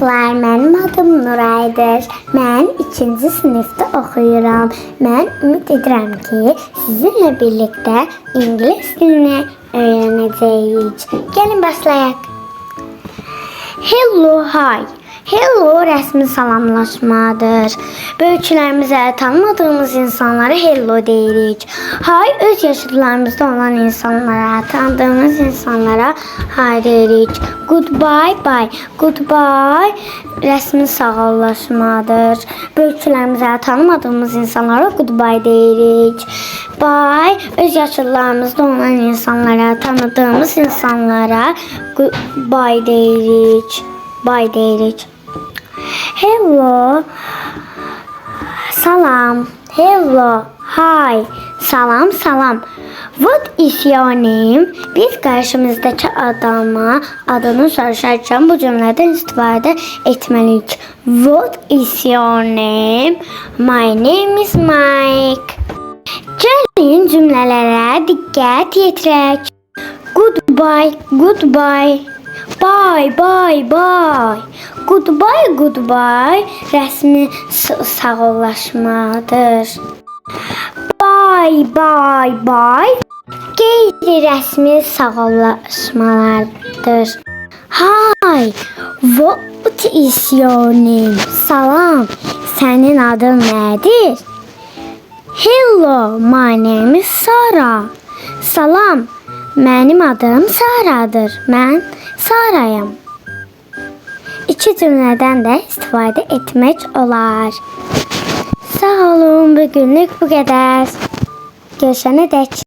uşaqlar, mənim adım Nuraydır. Mən 2-ci sinifdə oxuyuram. Mən ümid edirəm ki, sizinlə birlikdə ingilis dilini öyrənəcəyik. Gəlin başlayaq. Hello, hi. Hello rəsmi salamlaşmadır. Böyüklərimizə, tanımadığımız insanlara hello deyirik. Hi öz yaşıdlarımızda olan insanlara, tanıdığımız insanlara hi deyirik. Goodbye, bye. Goodbye rəsmi sağollaşmadır. Böyüklərimizə, tanımadığımız insanlara goodbye deyirik. Bye öz yaşıdlarımızda olan insanlara, tanıdığımız insanlara bye deyirik. Bye deyirik. Hello, salam. Hello, hi, salam, salam. What is your name? Biz qarşımızdakı adama adını soruşarkən bu cümlədən istifadə etməliyik. What is your name? My name is Mike. Gəlin cümlələrə diqqət yetirək. Goodbye, goodbye. Bye, bye, bye. Goodbye, goodbye rəsmi sağollaşmadır. Bye, bye, bye qeyri-rəsmi sağollaşmalardır. Hi, what is your name? Salam, sənin adın nədir? Hello, my name is Sarah. Salam, mənim adım Sara'dır. Mən Sarayam. İki cümlədən də istifadə etmək olar. Sağ olun, bugünlük bu qədər. Görüşənədək.